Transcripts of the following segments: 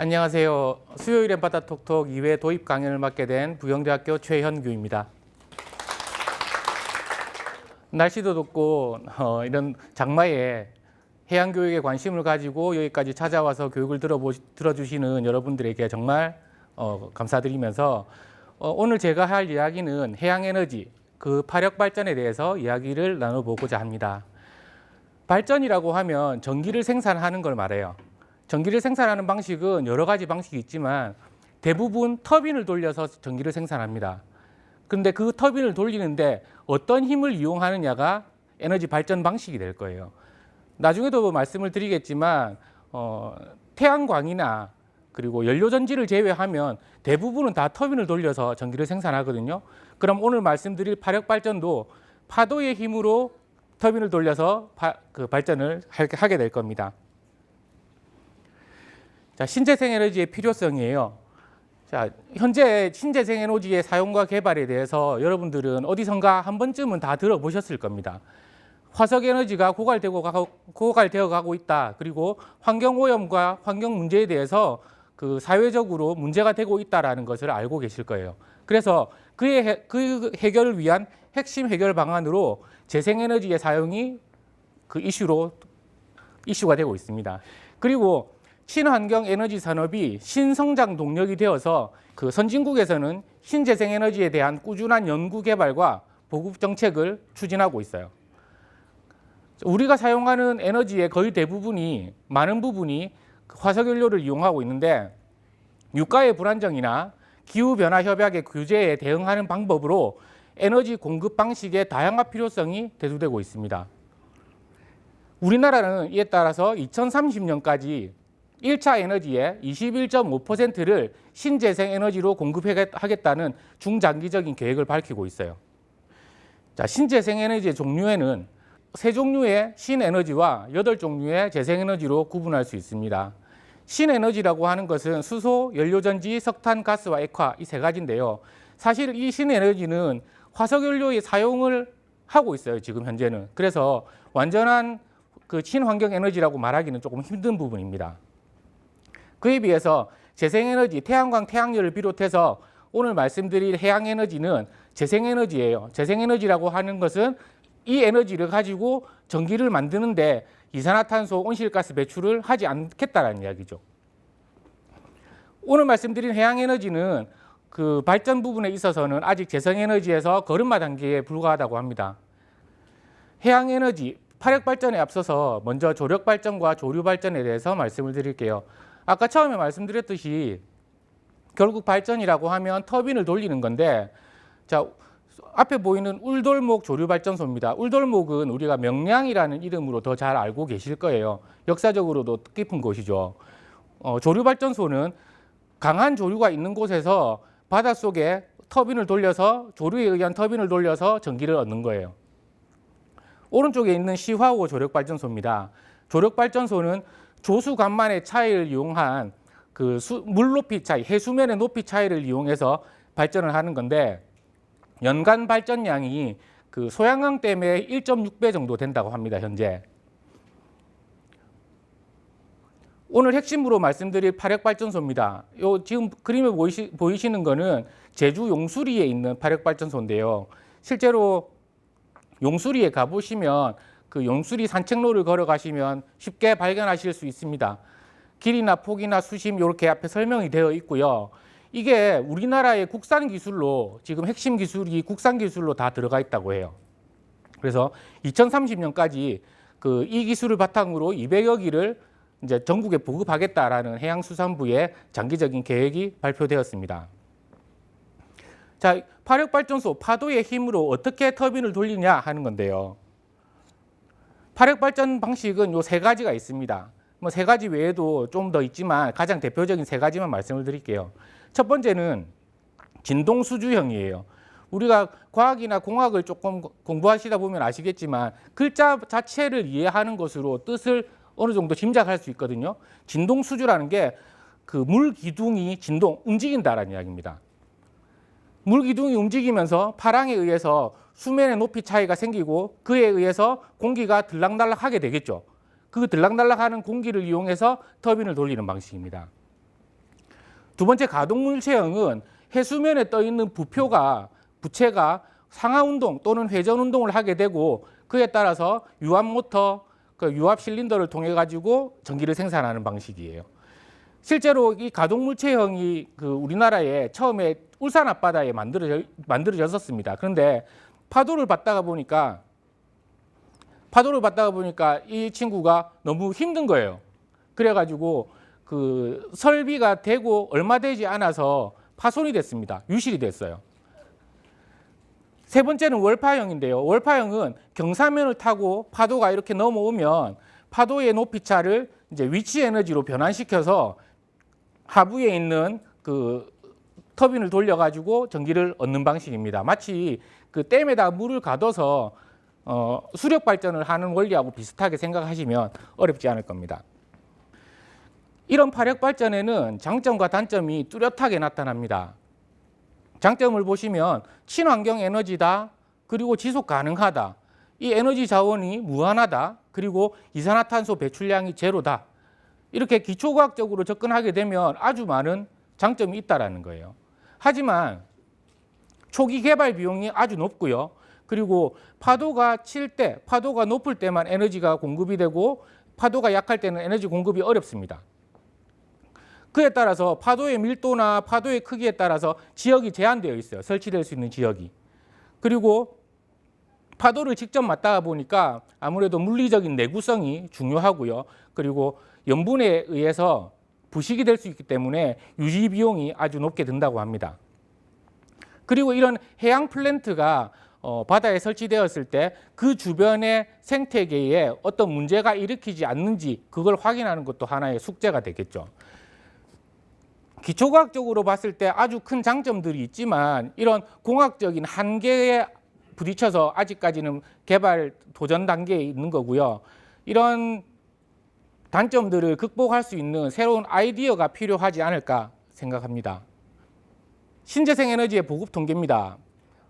안녕하세요. 수요일엔 바다 톡톡 2회 도입 강연을 맡게 된 부영대학교 최현규입니다. 날씨도 덥고 이런 장마에 해양교육에 관심을 가지고 여기까지 찾아와서 교육을 들어주시는 여러분들에게 정말 감사드리면서 오늘 제가 할 이야기는 해양에너지, 그 파력 발전에 대해서 이야기를 나눠보고자 합니다. 발전이라고 하면 전기를 생산하는 걸 말해요. 전기를 생산하는 방식은 여러 가지 방식이 있지만 대부분 터빈을 돌려서 전기를 생산합니다. 그런데 그 터빈을 돌리는데 어떤 힘을 이용하느냐가 에너지 발전 방식이 될 거예요. 나중에도 말씀을 드리겠지만 태양광이나 그리고 연료전지를 제외하면 대부분은 다 터빈을 돌려서 전기를 생산하거든요. 그럼 오늘 말씀드릴 파력발전도 파도의 힘으로 터빈을 돌려서 발전을 하게 될 겁니다. 자, 신재생 에너지의 필요성이에요. 자, 현재 신재생 에너지의 사용과 개발에 대해서 여러분들은 어디선가 한 번쯤은 다 들어보셨을 겁니다. 화석 에너지가 고갈되어 가고 있다. 그리고 환경 오염과 환경 문제에 대해서 사회적으로 문제가 되고 있다라는 것을 알고 계실 거예요. 그래서 그 해결을 위한 핵심 해결 방안으로 재생 에너지의 사용이 이슈가 되고 있습니다. 그리고 친환경 에너지 산업이 신성장 동력이 되어서 선진국에서는 신재생 에너지에 대한 꾸준한 연구 개발과 보급 정책을 추진하고 있어요. 우리가 사용하는 에너지의 거의 대부분이 많은 부분이 화석연료를 이용하고 있는데 유가의 불안정이나 기후변화 협약의 규제에 대응하는 방법으로 에너지 공급 방식의 다양화 필요성이 대두되고 있습니다. 우리나라는 이에 따라서 2030년까지 1차 에너지의 21.5%를 신재생 에너지로 공급하겠다는 중장기적인 계획을 밝히고 있어요. 자, 신재생 에너지의 종류에는 3종류의 신에너지와 8종류의 재생에너지로 구분할 수 있습니다. 신에너지라고 하는 것은 수소, 연료전지, 석탄, 가스와 액화 이 3가지인데요. 사실 이 신에너지는 화석연료의 사용을 하고 있어요. 지금 현재는. 그래서 완전한 친환경 에너지라고 말하기는 조금 힘든 부분입니다. 그에 비해서 재생에너지, 태양광, 태양열을 비롯해서 오늘 말씀드릴 해양에너지는 재생에너지예요. 재생에너지라고 하는 것은 이 에너지를 가지고 전기를 만드는데 이산화탄소, 온실가스 배출을 하지 않겠다라는 이야기죠. 오늘 말씀드린 해양에너지는 발전 부분에 있어서는 아직 재생에너지에서 걸음마 단계에 불과하다고 합니다. 해양에너지, 파력발전에 앞서서 먼저 조력발전과 조류발전에 대해서 말씀을 드릴게요. 아까 처음에 말씀드렸듯이 결국 발전이라고 하면 터빈을 돌리는 건데, 자, 앞에 보이는 울돌목 조류발전소입니다. 울돌목은 우리가 명량이라는 이름으로 더 잘 알고 계실 거예요. 역사적으로도 뜻깊은 곳이죠. 조류발전소는 강한 조류가 있는 곳에서 바닷속에 조류에 의한 터빈을 돌려서 전기를 얻는 거예요. 오른쪽에 있는 시화호 조력발전소입니다. 조력발전소는 조수간만의 차이를 이용한 물 높이 차이, 해수면의 높이 차이를 이용해서 발전을 하는 건데 연간 발전량이 소양강댐의 1.6배 정도 된다고 합니다. 현재. 오늘 핵심으로 말씀드릴 파력발전소입니다. 지금 그림에 보이시는 거는 제주 용수리에 있는 파력발전소인데요. 실제로 용수리에 가보시면 용수리 산책로를 걸어가시면 쉽게 발견하실 수 있습니다. 길이나 폭이나 수심 이렇게 앞에 설명이 되어 있고요. 이게 우리나라의 국산 기술로 지금 핵심 기술이 국산 기술로 다 들어가 있다고 해요. 그래서 2030년까지 이 기술을 바탕으로 200여 기를 이제 전국에 보급하겠다라는 해양수산부의 장기적인 계획이 발표되었습니다. 자, 파력발전소, 파도의 힘으로 어떻게 터빈을 돌리냐 하는 건데요. 파력발전 방식은 요 3가지가 있습니다. 3가지 외에도 좀 더 있지만 가장 대표적인 3가지만 말씀을 드릴게요. 첫 번째는 진동수주형이에요. 우리가 과학이나 공학을 조금 공부하시다 보면 아시겠지만 글자 자체를 이해하는 것으로 뜻을 어느 정도 짐작할 수 있거든요. 진동수주라는 게 물 기둥이 움직인다라는 이야기입니다. 물 기둥이 움직이면서 파랑에 의해서 수면의 높이 차이가 생기고 그에 의해서 공기가 들락날락하게 되겠죠. 그 들락날락하는 공기를 이용해서 터빈을 돌리는 방식입니다. 두 번째 가동물체형은 해수면에 떠 있는 부체가 상하 운동 또는 회전 운동을 하게 되고 그에 따라서 유압 모터, 그 유압 실린더를 통해 가지고 전기를 생산하는 방식이에요. 실제로 이 가동물체형이 우리나라에 처음에 울산 앞바다에 만들어졌었습니다. 그런데 파도를 받다가 보니까 이 친구가 너무 힘든 거예요. 그래가지고 그 설비가 되고 얼마 되지 않아서 파손이 됐습니다. 유실이 됐어요. 세 번째는 월파형인데요. 월파형은 경사면을 타고 파도가 이렇게 넘어오면 파도의 높이차를 이제 위치 에너지로 변환시켜서 하부에 있는 그 터빈을 돌려가지고 전기를 얻는 방식입니다. 마치 그 댐에다 물을 가둬서 수력 발전을 하는 원리하고 비슷하게 생각하시면 어렵지 않을 겁니다. 이런 파력 발전에는 장점과 단점이 뚜렷하게 나타납니다. 장점을 보시면 친환경 에너지다, 그리고 지속 가능하다, 이 에너지 자원이 무한하다, 그리고 이산화탄소 배출량이 제로다. 이렇게 기초과학적으로 접근하게 되면 아주 많은 장점이 있다는 거예요. 하지만 초기 개발 비용이 아주 높고요. 그리고 파도가 칠 때, 파도가 높을 때만 에너지가 공급이 되고 파도가 약할 때는 에너지 공급이 어렵습니다. 그에 따라서 파도의 밀도나 파도의 크기에 따라서 지역이 제한되어 있어요. 설치될 수 있는 지역이. 그리고 파도를 직접 맞다 보니까 아무래도 물리적인 내구성이 중요하고요. 그리고 염분에 의해서 부식이 될 수 있기 때문에 유지 비용이 아주 높게 든다고 합니다. 그리고 이런 해양 플랜트가 바다에 설치되었을 때 그 주변의 생태계에 어떤 문제가 일으키지 않는지 그걸 확인하는 것도 하나의 숙제가 되겠죠. 기초과학적으로 봤을 때 아주 큰 장점들이 있지만 이런 공학적인 한계에 부딪혀서 아직까지는 개발 도전 단계에 있는 거고요. 이런 단점들을 극복할 수 있는 새로운 아이디어가 필요하지 않을까 생각합니다. 신재생 에너지의 보급 통계입니다.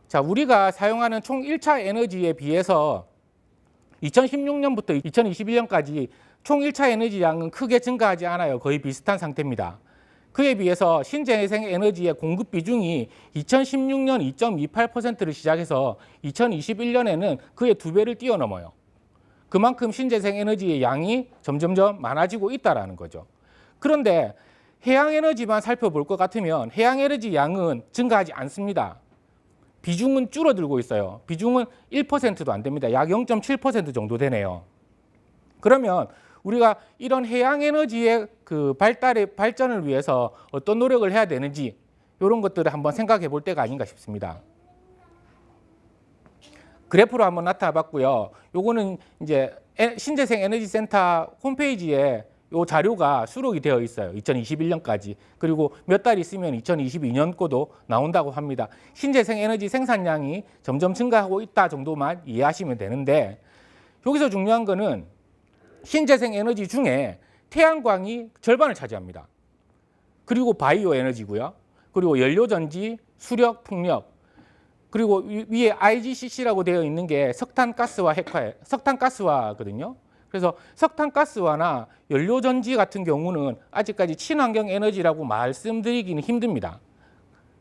자, 우리가 사용하는 총 1차 에너지에 비해서 2016년부터 2021년까지 총 1차 에너지 양은 크게 증가하지 않아요. 거의 비슷한 상태입니다. 그에 비해서 신재생 에너지의 공급 비중이 2016년 2.28%를 시작해서 2021년에는 그의 2배를 뛰어넘어요. 그만큼 신재생 에너지의 양이 점점점 많아지고 있다는 거죠. 그런데 해양 에너지만 살펴볼 것 같으면 해양 에너지 양은 증가하지 않습니다. 비중은 줄어들고 있어요. 비중은 1%도 안 됩니다. 약 0.7% 정도 되네요. 그러면 우리가 이런 해양 에너지의 그 발전을 위해서 어떤 노력을 해야 되는지 이런 것들을 한번 생각해 볼 때가 아닌가 싶습니다. 그래프로 한번 나타나 봤고요. 요거는 이제 신재생 에너지 센터 홈페이지에 요 자료가 수록이 되어 있어요. 2021년까지. 그리고 몇 달 있으면 2022년 거도 나온다고 합니다. 신재생 에너지 생산량이 점점 증가하고 있다 정도만 이해하시면 되는데 여기서 중요한 거는 신재생 에너지 중에 태양광이 절반을 차지합니다. 그리고 바이오 에너지고요. 그리고 연료전지, 수력, 풍력, 그리고 위에 IGCC라고 되어 있는 게 석탄가스와 석탄가스화거든요. 그래서 석탄가스화나 연료전지 같은 경우는 아직까지 친환경 에너지라고 말씀드리기는 힘듭니다.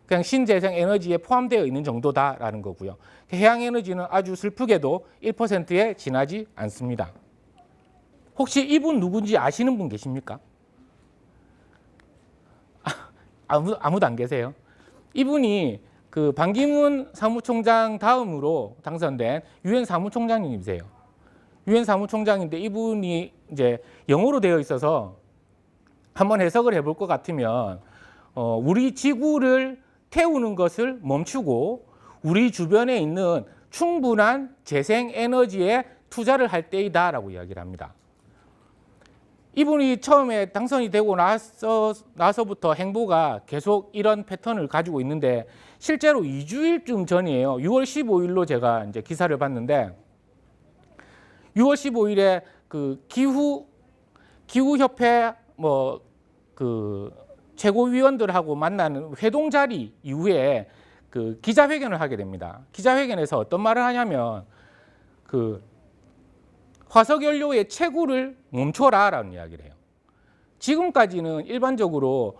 그냥 신재생 에너지에 포함되어 있는 정도다라는 거고요. 해양 에너지는 아주 슬프게도 1%에 지나지 않습니다. 혹시 이분 누군지 아시는 분 계십니까? 아무도 안 계세요? 이분이 그 반기문 사무총장 다음으로 당선된 유엔 사무총장님이세요. 유엔 사무총장인데 이분이 이제 영어로 되어 있어서 한번 해석을 해볼 것 같으면 우리 지구를 태우는 것을 멈추고 우리 주변에 있는 충분한 재생 에너지에 투자를 할 때이다라고 이야기를 합니다. 이분이 처음에 당선이 되고 나서부터 행보가 계속 이런 패턴을 가지고 있는데 실제로 2주일쯤 전이에요. 6월 15일로 제가 이제 기사를 봤는데 6월 15일에 그 기후협회 그 최고위원들하고 만나는 회동 자리 이후에 그 기자회견을 하게 됩니다. 기자회견에서 어떤 말을 하냐면 그 화석연료의 채굴을 멈춰라라는 이야기를 해요. 지금까지는 일반적으로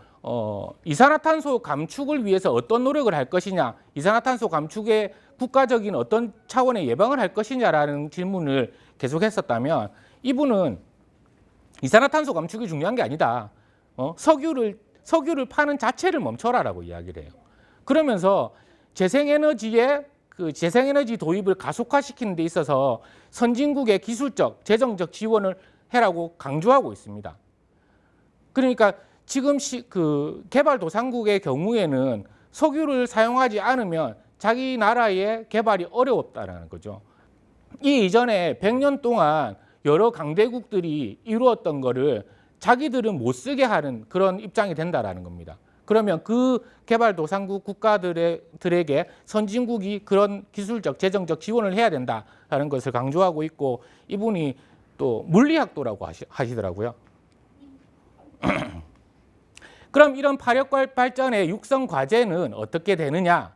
이산화탄소 감축을 위해서 어떤 노력을 할 것이냐, 이산화탄소 감축의 국가적인 어떤 차원의 예방을 할 것이냐라는 질문을 계속했었다면 이분은 이산화탄소 감축이 중요한 게 아니다. 석유를 파는 자체를 멈춰라라고 이야기를 해요. 그러면서 재생에너지 도입을 가속화시키는 데 있어서 선진국의 기술적, 재정적 지원을 해라고 강조하고 있습니다. 그러니까 지금 개발도상국의 경우에는 석유를 사용하지 않으면 자기 나라의 개발이 어려웠다는 거죠. 이 이전에 100년 동안 여러 강대국들이 이루었던 거를 자기들은 못 쓰게 하는 그런 입장이 된다라는 겁니다. 그러면 그 개발도상국 국가들에게 선진국이 그런 기술적, 재정적 지원을 해야 된다라는 것을 강조하고 있고, 이분이 또 물리학도라고 하시더라고요. 그럼 이런 파력 발전의 육성 과제는 어떻게 되느냐?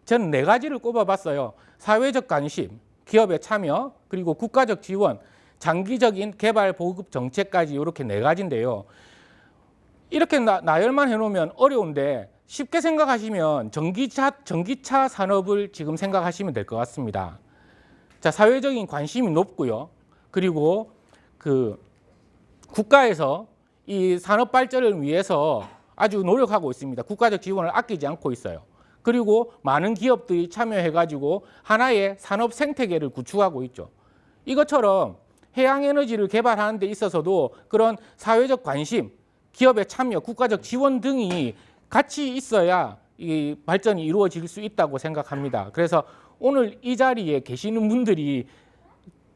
저는 4가지를 꼽아봤어요. 사회적 관심, 기업의 참여, 그리고 국가적 지원, 장기적인 개발 보급 정책까지 이렇게 4가지인데요. 이렇게 나열만 해놓으면 어려운데 쉽게 생각하시면 전기차 산업을 지금 생각하시면 될 것 같습니다. 자, 사회적인 관심이 높고요. 그리고 국가에서 이 산업 발전을 위해서 아주 노력하고 있습니다. 국가적 지원을 아끼지 않고 있어요. 그리고 많은 기업들이 참여해가지고 하나의 산업 생태계를 구축하고 있죠. 이것처럼 해양에너지를 개발하는 데 있어서도 그런 사회적 관심, 기업의 참여, 국가적 지원 등이 같이 있어야 이 발전이 이루어질 수 있다고 생각합니다. 그래서 오늘 이 자리에 계시는 분들이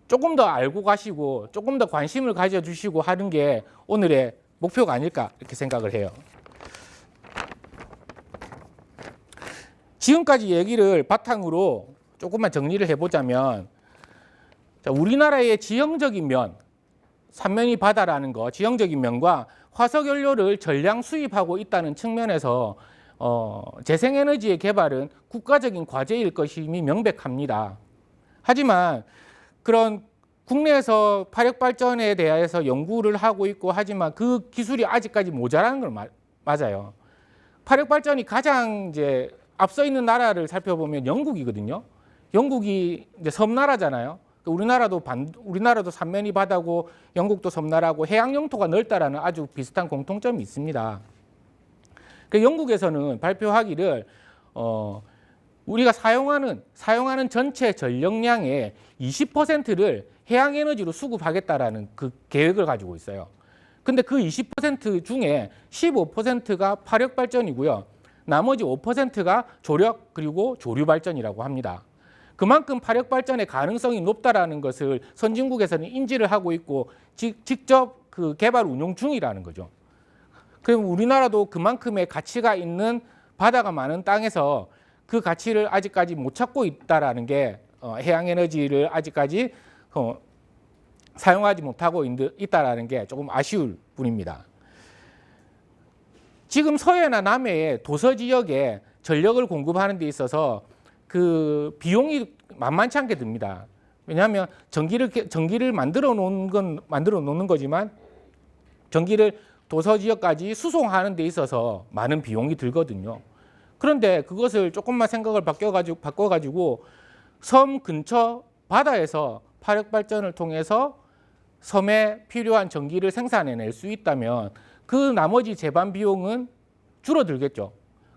조금 더 알고 가시고 조금 더 관심을 가져주시고 하는 게 오늘의 목표가 아닐까 이렇게 생각을 해요. 지금까지 얘기를 바탕으로 조금만 정리를 해보자면, 우리나라의 지형적인 면, 삼면이 바다라는 거, 지형적인 면과 화석연료를 전량 수입하고 있다는 측면에서 재생에너지의 개발은 국가적인 과제일 것임이 명백합니다. 하지만 그런 국내에서 파력발전에 대해서 연구를 하고 있고 하지만 그 기술이 아직까지 모자라는 걸 맞아요. 파력발전이 가장 이제 앞서 있는 나라를 살펴보면 영국이거든요. 영국이 이제 섬나라잖아요. 우리나라도 삼면이 바다고 영국도 섬나라고 해양 영토가 넓다라는 아주 비슷한 공통점이 있습니다. 그 영국에서는 발표하기를 우리가 사용하는 전체 전력량의 20%를 해양 에너지로 수급하겠다라는 그 계획을 가지고 있어요. 근데 그 20% 중에 15%가 파력 발전이고요. 나머지 5%가 조력 그리고 조류 발전이라고 합니다. 그만큼 파력 발전의 가능성이 높다라는 것을 선진국에서는 인지를 하고 있고 직접 그 개발 운용 중이라는 거죠. 그럼 우리나라도 그만큼의 가치가 있는 바다가 많은 땅에서 그 가치를 아직까지 못 찾고 있다라는 게 해양 에너지를 아직까지 사용하지 못하고 있다라는 게 조금 아쉬울 뿐입니다. 지금 서해나 남해의 도서 지역에 전력을 공급하는 데 있어서 그 비용이 만만치 않게 듭니다. 왜냐하면 전기를 만들어 놓는 거지만 전기를 도서 지역까지 수송하는 데 있어서 많은 비용이 들거든요. 그런데 그것을 조금만 생각을 바꿔가지고 섬 근처 바다에서 파력 발전을 통해서 섬에 필요한 전기를 생산해낼 수 있다면 그 나머지 제반 비용은 줄어들겠죠.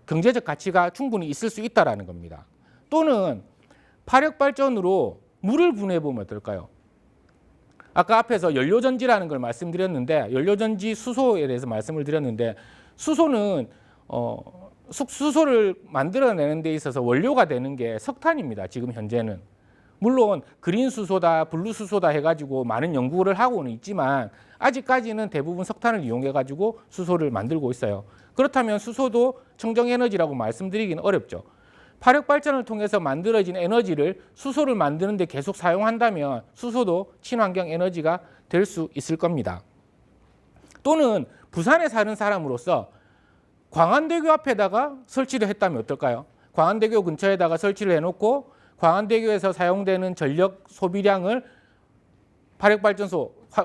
경제적 가치가 충분히 있을 수 있다는 겁니다. 또는 파력 발전으로 물을 분해보면 어떨까요? 아까 앞에서 연료전지라는 걸 말씀드렸는데 연료전지 수소에 대해서 말씀을 드렸는데 수소는 수소를 만들어내는 데 있어서 원료가 되는 게 석탄입니다. 지금 현재는. 물론 그린 수소다 블루 수소다 해가지고 많은 연구를 하고는 있지만 아직까지는 대부분 석탄을 이용해가지고 수소를 만들고 있어요. 그렇다면 수소도 청정에너지라고 말씀드리기는 어렵죠. 파력 발전을 통해서 만들어진 에너지를 수소를 만드는 데 계속 사용한다면 수소도 친환경 에너지가 될 수 있을 겁니다. 또는 부산에 사는 사람으로서 광안대교 앞에다가 설치를 했다면 어떨까요? 광안대교 근처에다가 설치를 해놓고 광안대교에서 사용되는 전력 소비량을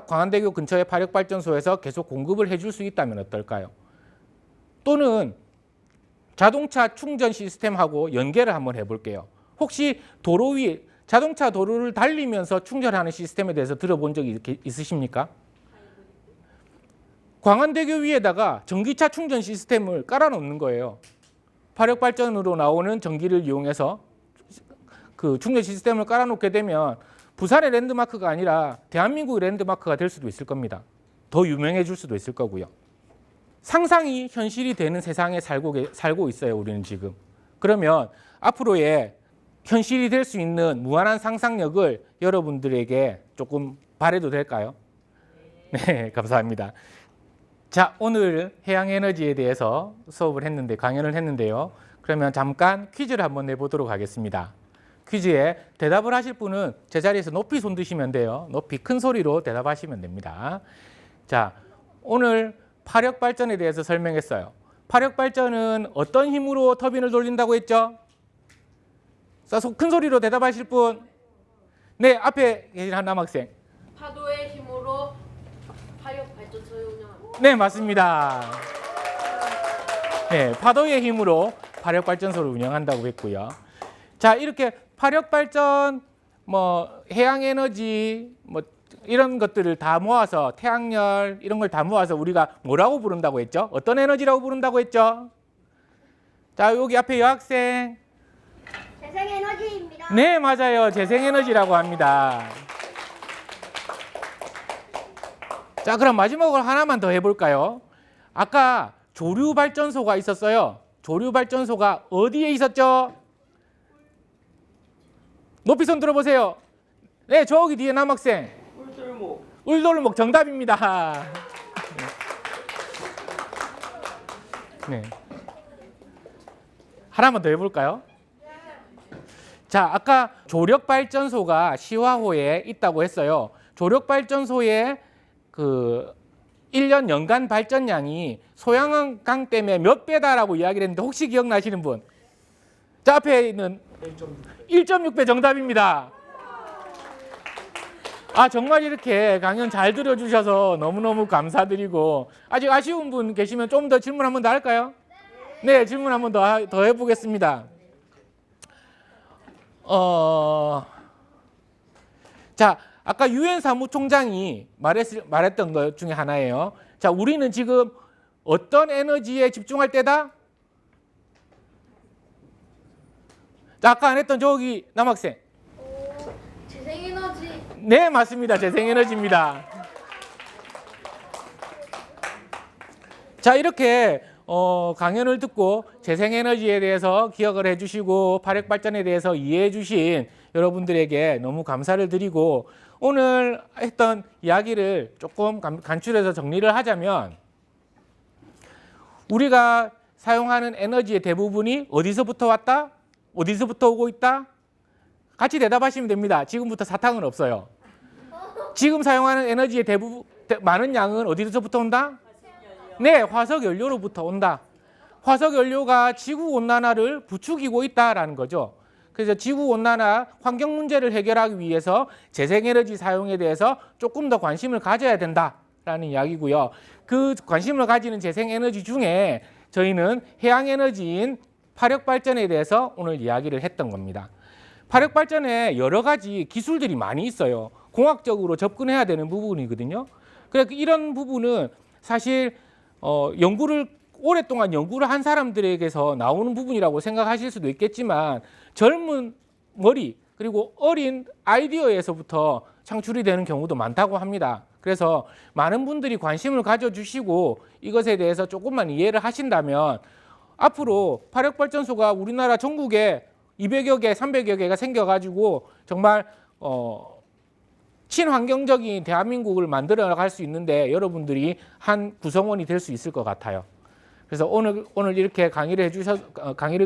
광안대교 근처의 파력발전소에서 계속 공급을 해줄 수 있다면 어떨까요? 또는 자동차 충전 시스템하고 연계를 한번 해볼게요. 혹시 도로 위 자동차 도로를 달리면서 충전하는 시스템에 대해서 들어본 적이 있으십니까? 광안대교 위에다가 전기차 충전 시스템을 깔아놓는 거예요. 화력발전으로 나오는 전기를 이용해서 그 충전 시스템을 깔아놓게 되면 부산의 랜드마크가 아니라 대한민국의 랜드마크가 될 수도 있을 겁니다. 더 유명해질 수도 있을 거고요. 상상이 현실이 되는 세상에 살고 있어요, 우리는 지금. 그러면 앞으로의 현실이 될 수 있는 무한한 상상력을 여러분들에게 조금 발휘해도 될까요? 네, 감사합니다. 자, 오늘 해양에너지에 대해서 강연을 했는데요. 그러면 잠깐 퀴즈를 한번 내보도록 하겠습니다. 퀴즈에 대답을 하실 분은 제자리에서 높이 손 드시면 돼요. 높이 큰 소리로 대답하시면 됩니다. 자, 오늘 파력발전에 대해서 설명했어요. 파력발전은 어떤 힘으로 터빈을 돌린다고 했죠? 큰 소리로 대답하실 분. 네, 앞에 계신 한 남학생. 파도의 힘으로 화력 발전소를 운영합니다. 네, 맞습니다. 네, 파도의 힘으로 화력 발전소를 운영한다고 했고요. 자, 이렇게 화력 발전, 해양 에너지, 이런 것들을 다 모아서 태양열 이런 걸 다 모아서 우리가 뭐라고 부른다고 했죠? 어떤 에너지라고 부른다고 했죠? 자, 여기 앞에 여학생. 재생에너지입니다. 네, 맞아요. 재생에너지라고 합니다. 자, 그럼 마지막으로 하나만 더 해볼까요? 아까 조류발전소가 있었어요. 조류발전소가 어디에 있었죠? 높이 손 들어보세요. 네, 저기 뒤에 남학생. 울돌목. 울돌목 정답입니다. 네. 하나만 더 해볼까요? 자, 아까 조력발전소가 시화호에 있다고 했어요. 조력발전소에 그 1년 연간 발전량이 소양강 댐의 몇 배다라고 이야기를 했는데 혹시 기억나시는 분? 자, 앞에 있는 1.6배 정답입니다. 아, 정말 이렇게 강연 잘 들어주셔서 너무너무 감사드리고, 아직 아쉬운 분 계시면 좀 더 질문 한번 더 할까요? 네, 질문 한번 더 해보겠습니다. 자, 아까 유엔 사무총장이 말했던 것 중에 하나예요. 자, 우리는 지금 어떤 에너지에 집중할 때다? 자, 아까 안 했던 저기 남학생. 재생에너지. 네, 맞습니다. 재생에너지입니다. 자, 이렇게 강연을 듣고 재생에너지에 대해서 기억을 해주시고 화력발전에 대해서 이해해 주신 여러분들에게 너무 감사를 드리고, 오늘 했던 이야기를 조금 간추려서 정리를 하자면, 우리가 사용하는 에너지의 대부분이 어디서부터 왔다? 어디서부터 오고 있다? 같이 대답하시면 됩니다. 지금부터 사탕은 없어요. 지금 사용하는 에너지의 많은 양은 어디서부터 온다? 네, 화석연료로부터 온다. 화석연료가 지구온난화를 부추기고 있다라는 거죠. 그래서 지구온난화 환경 문제를 해결하기 위해서 재생에너지 사용에 대해서 조금 더 관심을 가져야 된다라는 이야기고요. 그 관심을 가지는 재생에너지 중에 저희는 해양에너지인 화력발전에 대해서 오늘 이야기를 했던 겁니다. 화력발전에 여러 가지 기술들이 많이 있어요. 공학적으로 접근해야 되는 부분이거든요. 그래서 이런 부분은 사실 오랫동안 연구를 한 사람들에게서 나오는 부분이라고 생각하실 수도 있겠지만, 젊은 머리 그리고 어린 아이디어에서부터 창출이 되는 경우도 많다고 합니다. 그래서 많은 분들이 관심을 가져주시고 이것에 대해서 조금만 이해를 하신다면, 앞으로 화력발전소가 우리나라 전국에 200여 개, 300여 개가 생겨가지고 정말 친환경적인 대한민국을 만들어 나갈 수 있는데 여러분들이 한 구성원이 될 수 있을 것 같아요. 그래서 오늘 이렇게 강의를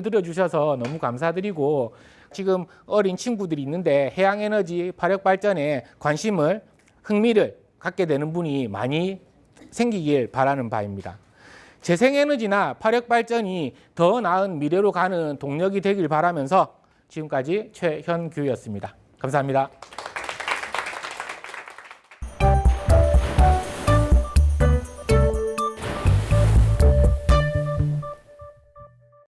들어주셔서 너무 감사드리고, 지금 어린 친구들이 있는데 해양에너지 화력발전에 흥미를 갖게 되는 분이 많이 생기길 바라는 바입니다. 재생에너지나 화력발전이 더 나은 미래로 가는 동력이 되길 바라면서 지금까지 최현규였습니다. 감사합니다.